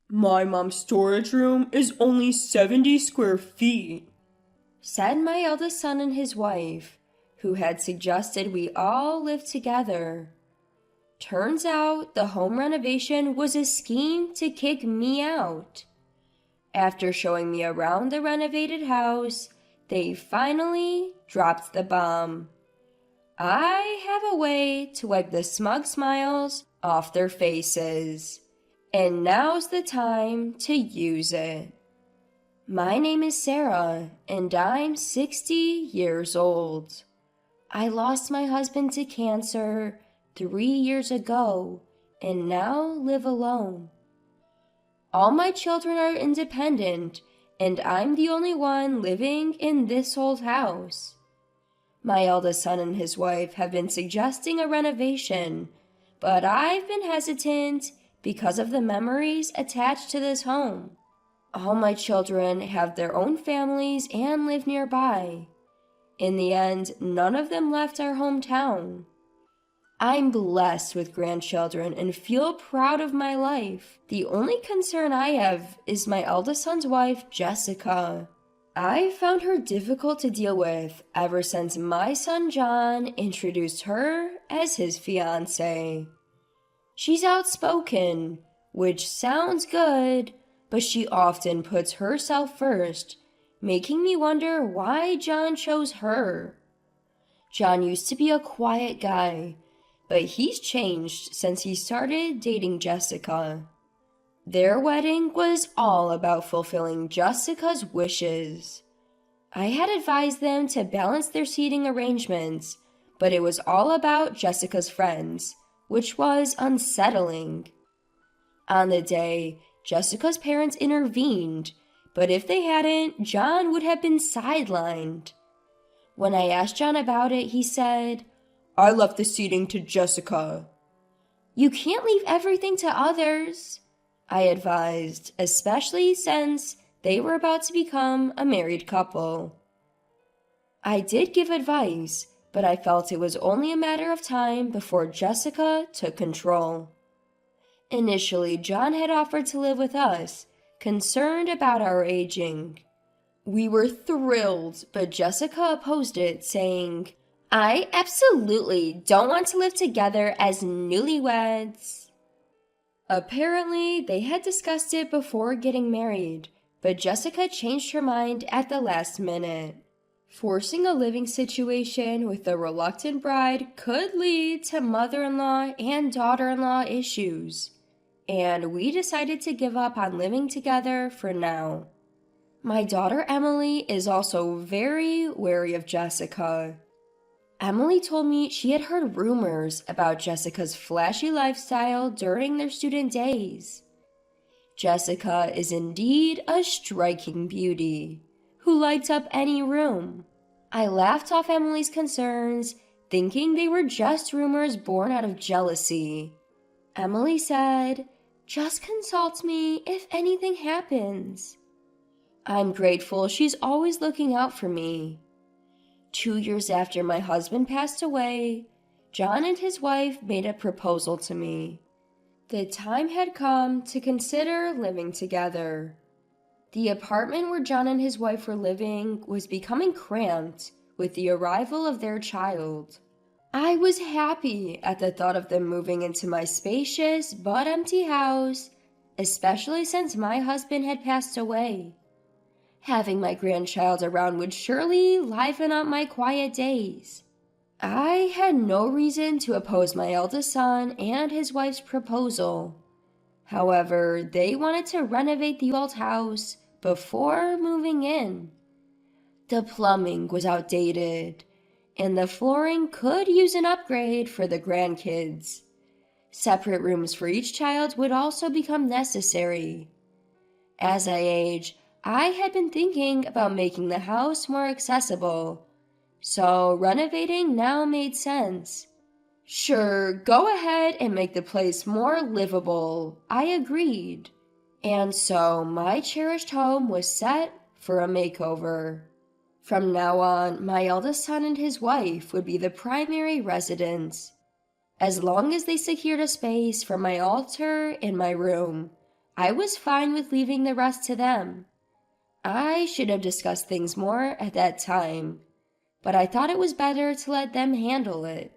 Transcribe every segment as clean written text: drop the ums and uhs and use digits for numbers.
My mom's storage room is only 70 square feet, said my eldest son and his wife, who had suggested we all live together. Turns out the home renovation was a scheme to kick me out. After showing me around the renovated house, they finally dropped the bomb. I have a way to wipe the smug smiles off their faces, and now's the time to use it. My name is Sarah, and I'm 60 years old. I lost my husband to cancer 3 years ago, and now live alone. All my children are independent, and I'm the only one living in this old house. My eldest son and his wife have been suggesting a renovation, but I've been hesitant because of the memories attached to this home. All my children have their own families and live nearby. In the end, none of them left our hometown. I'm blessed with grandchildren and feel proud of my life. The only concern I have is my eldest son's wife, Jessica. I found her difficult to deal with ever since my son John introduced her as his fiancée. She's outspoken, which sounds good, but she often puts herself first, making me wonder why John chose her. John used to be a quiet guy, but he's changed since he started dating Jessica. Their wedding was all about fulfilling Jessica's wishes. I had advised them to balance their seating arrangements, but it was all about Jessica's friends, which was unsettling. On the day, Jessica's parents intervened, but if they hadn't, John would have been sidelined. When I asked John about it, he said, "I left the seating to Jessica." "You can't leave everything to others," I advised, especially since they were about to become a married couple. I did give advice, but I felt it was only a matter of time before Jessica took control. Initially, John had offered to live with us, concerned about our aging. We were thrilled, but Jessica opposed it, saying, "I absolutely don't want to live together as newlyweds." Apparently, they had discussed it before getting married, but Jessica changed her mind at the last minute. Forcing a living situation with the reluctant bride could lead to mother-in-law and daughter-in-law issues, and we decided to give up on living together for now. My daughter Emily is also very wary of Jessica. Emily told me she had heard rumors about Jessica's flashy lifestyle during their student days. Jessica is indeed a striking beauty who lights up any room. I laughed off Emily's concerns, thinking they were just rumors born out of jealousy. Emily said, "Just consult me if anything happens." I'm grateful she's always looking out for me. 2 years after my husband passed away, John and his wife made a proposal to me. The time had come to consider living together. The apartment where John and his wife were living was becoming cramped with the arrival of their child. I was happy at the thought of them moving into my spacious but empty house, especially since my husband had passed away. Having my grandchild around would surely liven up my quiet days. I had no reason to oppose my eldest son and his wife's proposal. However, they wanted to renovate the old house before moving in. The plumbing was outdated, and the flooring could use an upgrade for the grandkids. Separate rooms for each child would also become necessary. As I age, I had been thinking about making the house more accessible, so renovating now made sense. "Sure, go ahead and make the place more livable," I agreed. And so my cherished home was set for a makeover. From now on, my eldest son and his wife would be the primary residents. As long as they secured a space for my altar in my room, I was fine with leaving the rest to them. I should have discussed things more at that time, but I thought it was better to let them handle it.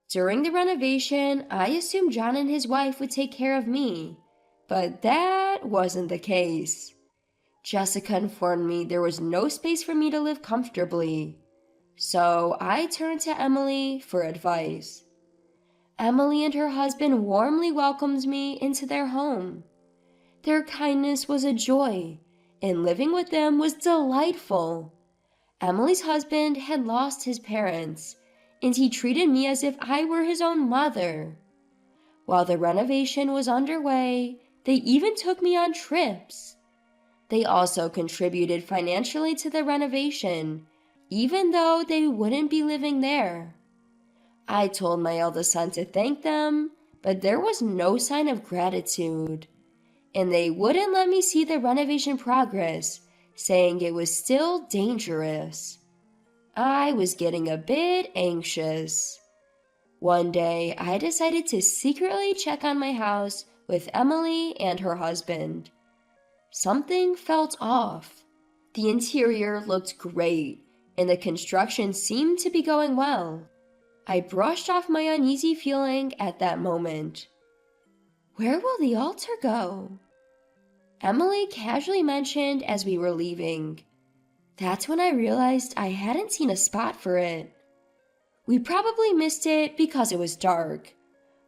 During the renovation, I assumed John and his wife would take care of me, but that wasn't the case. Jessica informed me there was no space for me to live comfortably, so I turned to Emily for advice. Emily and her husband warmly welcomed me into their home. Their kindness was a joy, and living with them was delightful. Emily's husband had lost his parents, and he treated me as if I were his own mother. While the renovation was underway, they even took me on trips. They also contributed financially to the renovation, even though they wouldn't be living there. I told my eldest son to thank them, but there was no sign of gratitude. And they wouldn't let me see the renovation progress, saying it was still dangerous. I was getting a bit anxious. One day, I decided to secretly check on my house with Emily and her husband. Something felt off. The interior looked great, and the construction seemed to be going well. I brushed off my uneasy feeling at that moment. "Where will the altar go?" Emily casually mentioned as we were leaving. That's when I realized I hadn't seen a spot for it. We probably missed it because it was dark.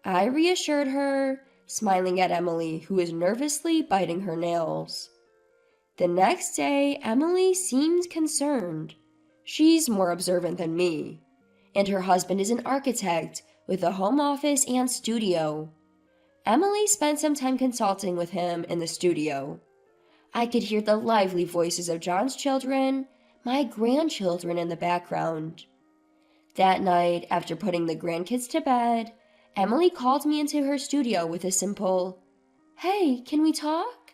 I reassured her, smiling at Emily, who was nervously biting her nails. The next day, Emily seemed concerned. She's more observant than me, and her husband is an architect with a home office and studio. Emily spent some time consulting with him in the studio. I could hear the lively voices of John's children, my grandchildren in the background. That night, after putting the grandkids to bed, Emily called me into her studio with a simple, "Hey, can we talk?"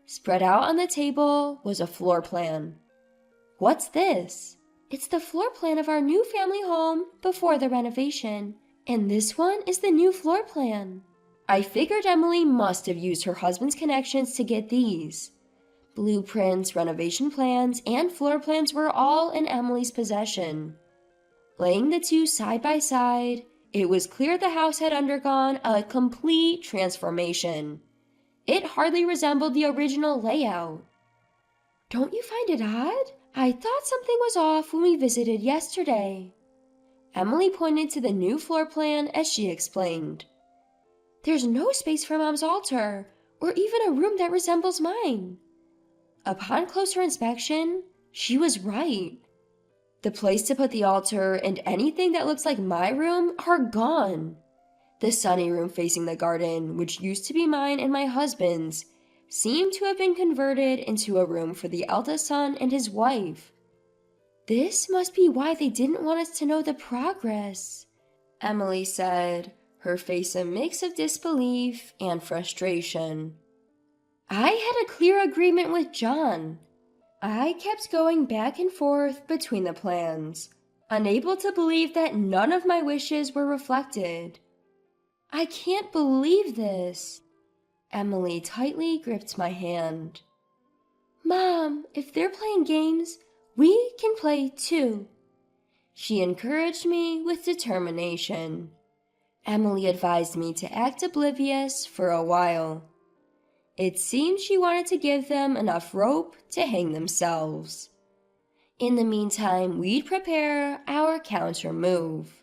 Spread out on the table was a floor plan. "What's this?" "It's the floor plan of our new family home before the renovation, and this one is the new floor plan." I figured Emily must have used her husband's connections to get these. Blueprints, renovation plans, and floor plans were all in Emily's possession. Laying the two side by side, it was clear the house had undergone a complete transformation. It hardly resembled the original layout. "Don't you find it odd? I thought something was off when we visited yesterday." Emily pointed to the new floor plan as she explained. "There's no space for Mom's altar, or even a room that resembles mine." Upon closer inspection, she was right. The place to put the altar and anything that looks like my room are gone. The sunny room facing the garden, which used to be mine and my husband's, seemed to have been converted into a room for the eldest son and his wife. "This must be why they didn't want us to know the progress," Emily said, her face a mix of disbelief and frustration. I had a clear agreement with John. I kept going back and forth between the plans, unable to believe that none of my wishes were reflected. "I can't believe this." Emily tightly gripped my hand. "Mom, if they're playing games, we can play too." She encouraged me with determination. Emily advised me to act oblivious for a while. It seemed she wanted to give them enough rope to hang themselves. In the meantime, we'd prepare our counter move.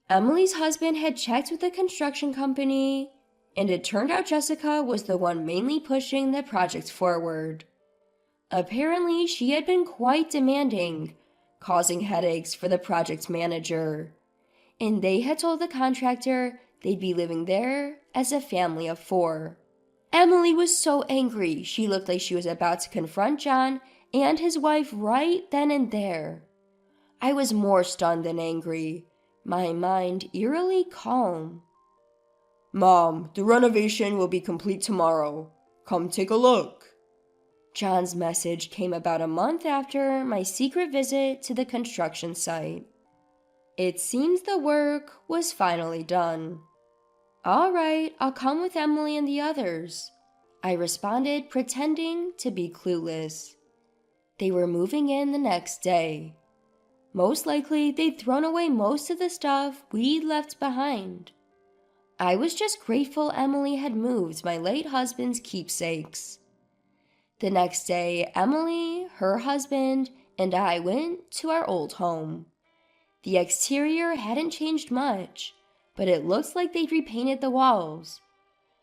Emily's husband had checked with the construction company, and it turned out Jessica was the one mainly pushing the project forward. Apparently, she had been quite demanding, causing headaches for the project manager, and they had told the contractor they'd be living there as a family of 4. Emily was so angry she looked like she was about to confront John and his wife right then and there. I was more stunned than angry, my mind eerily calm. "Mom, the renovation will be complete tomorrow. Come take a look." John's message came about a month after my secret visit to the construction site. It seems the work was finally done. "All right, I'll come with Emily and the others," I responded, pretending to be clueless. They were moving in the next day. Most likely, they'd thrown away most of the stuff we'd left behind. I was just grateful Emily had moved my late husband's keepsakes. The next day, Emily, her husband, and I went to our old home. The exterior hadn't changed much, but it looks like they'd repainted the walls.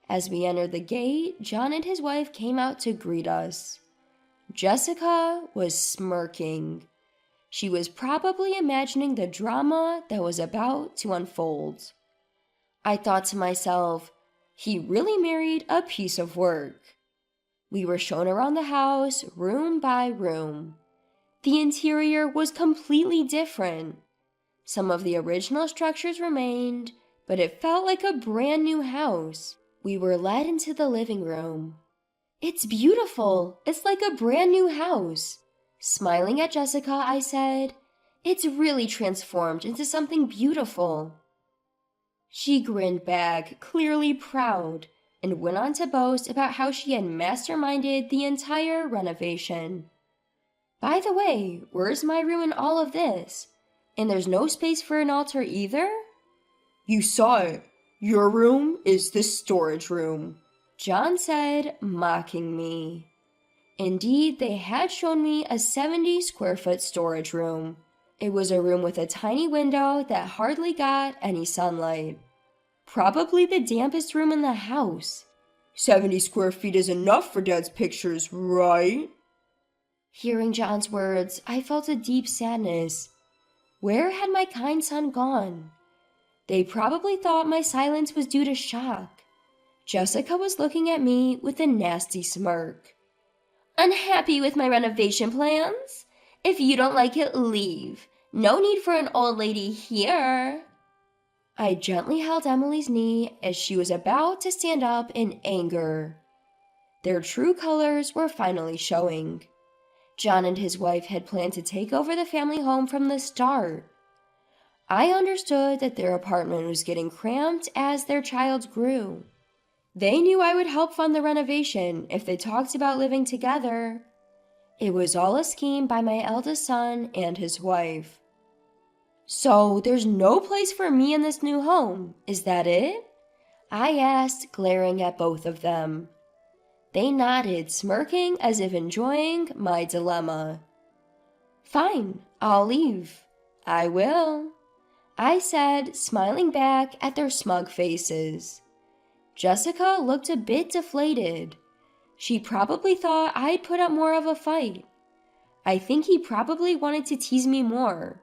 As we entered the gate, John and his wife came out to greet us. Jessica was smirking. She was probably imagining the drama that was about to unfold. I thought to myself, he really married a piece of work. We were shown around the house, room by room. The interior was completely different. Some of the original structures remained, but it felt like a brand new house. We were led into the living room. "It's beautiful. It's like a brand new house." Smiling at Jessica, I said, "It's really transformed into something beautiful." She grinned back, clearly proud, and went on to boast about how she had masterminded the entire renovation. "By the way, where's my room in all of this? And there's no space for an altar either?" "You saw it. Your room is the storage room," John said, mocking me. Indeed, they had shown me a 70-square-foot storage room. It was a room with a tiny window that hardly got any sunlight. Probably the dampest room in the house. 70 square feet is enough for Dad's pictures, right? Hearing John's words, I felt a deep sadness. Where had my kind son gone? They probably thought my silence was due to shock. Jessica was looking at me with a nasty smirk. "Unhappy with my renovation plans? If you don't like it, leave. No need for an old lady here." I gently held Emily's knee as she was about to stand up in anger. Their true colors were finally showing. John and his wife had planned to take over the family home from the start. I understood that their apartment was getting cramped as their child grew. They knew I would help fund the renovation if they talked about living together. It was all a scheme by my eldest son and his wife. "So there's no place for me in this new home, is that it?" I asked, glaring at both of them. They nodded, smirking as if enjoying my dilemma. "Fine, I'll leave." "I will," I said, smiling back at their smug faces. Jessica looked a bit deflated. She probably thought I'd put up more of a fight. I think he probably wanted to tease me more.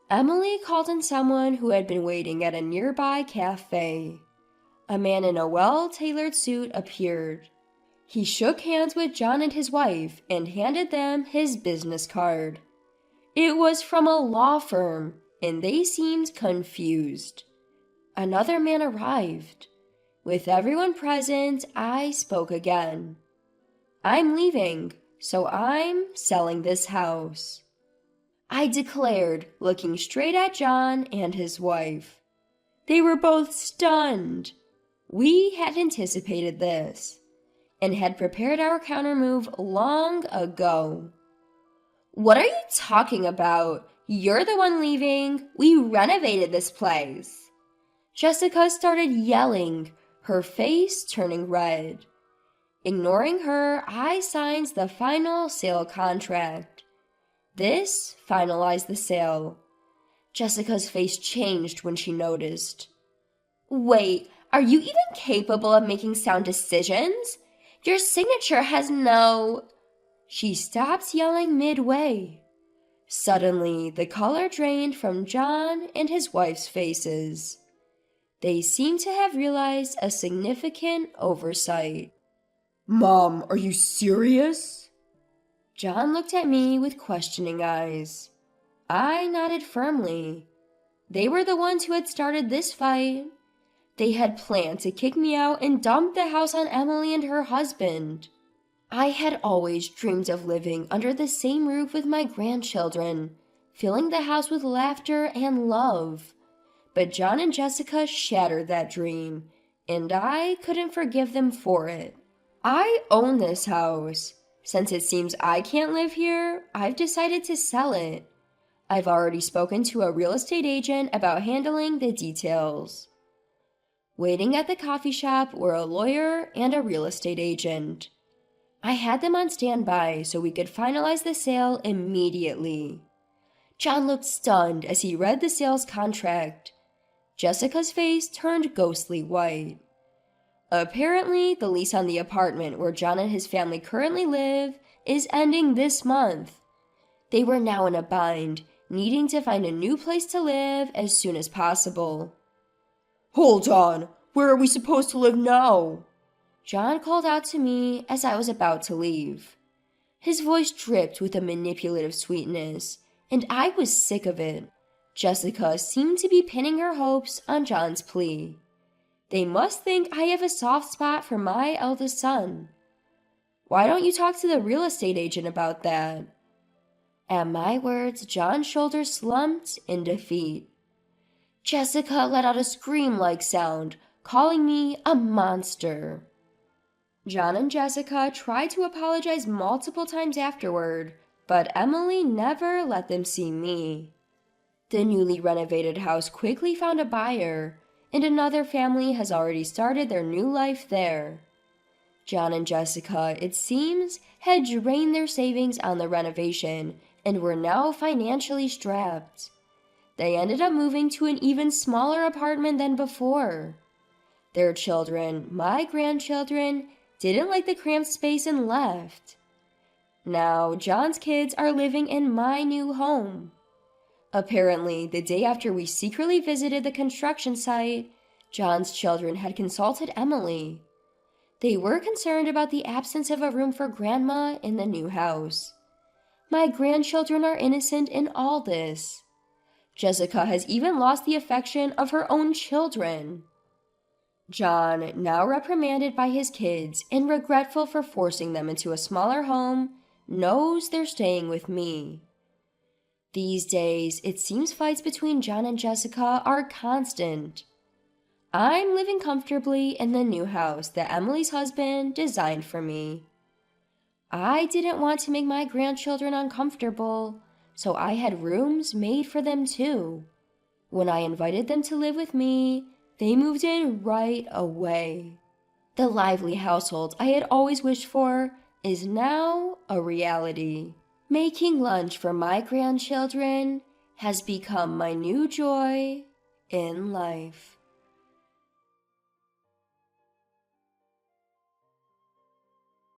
Emily called in someone who had been waiting at a nearby cafe. A man in a well-tailored suit appeared. He shook hands with John and his wife and handed them his business card. It was from a law firm, and they seemed confused. Another man arrived. With everyone present, I spoke again. "I'm leaving, so I'm selling this house," I declared, looking straight at John and his wife. They were both stunned. We had anticipated this and had prepared our countermove long ago. "What are you talking about? You're the one leaving. We renovated this place." Jessica started yelling, her face turning red. Ignoring her, I signed the final sale contract. This finalized the sale. Jessica's face changed when she noticed. "Wait, are you even capable of making sound decisions? Your signature has no—" She stopped yelling midway. Suddenly, the color drained from John and his wife's faces. They seemed to have realized a significant oversight. "Mom, are you serious?" John looked at me with questioning eyes. I nodded firmly. They were the ones who had started this fight. They had planned to kick me out and dump the house on Emily and her husband. I had always dreamed of living under the same roof with my grandchildren, filling the house with laughter and love. But John and Jessica shattered that dream, and I couldn't forgive them for it. I own this house. Since it seems I can't live here, I've decided to sell it. I've already spoken to a real estate agent about handling the details. Waiting at the coffee shop were a lawyer and a real estate agent. I had them on standby so we could finalize the sale immediately. John looked stunned as he read the sales contract. Jessica's face turned ghostly white. Apparently, the lease on the apartment where John and his family currently live is ending this month. They were now in a bind, needing to find a new place to live as soon as possible. "Hold on! Where are we supposed to live now?" John called out to me as I was about to leave. His voice dripped with a manipulative sweetness, and I was sick of it. Jessica seemed to be pinning her hopes on John's plea. They must think I have a soft spot for my eldest son. Why don't you talk to the real estate agent about that? At my words, John's shoulders slumped in defeat. Jessica let out a scream-like sound, calling me a monster. John and Jessica tried to apologize multiple times afterward, but Emily never let them see me. The newly renovated house quickly found a buyer, and another family has already started their new life there. John and Jessica, it seems, had drained their savings on the renovation and were now financially strapped. They ended up moving to an even smaller apartment than before. Their children, my grandchildren, didn't like the cramped space and left. Now, John's kids are living in my new home. Apparently, the day after we secretly visited the construction site, John's children had consulted Emily. They were concerned about the absence of a room for Grandma in the new house. My grandchildren are innocent in all this. Jessica has even lost the affection of her own children. John, now reprimanded by his kids and regretful for forcing them into a smaller home, knows they're staying with me. These days, it seems fights between John and Jessica are constant. I'm living comfortably in the new house that Emily's husband designed for me. I didn't want to make my grandchildren uncomfortable, so I had rooms made for them too. When I invited them to live with me, they moved in right away. The lively household I had always wished for is now a reality. Making lunch for my grandchildren has become my new joy in life.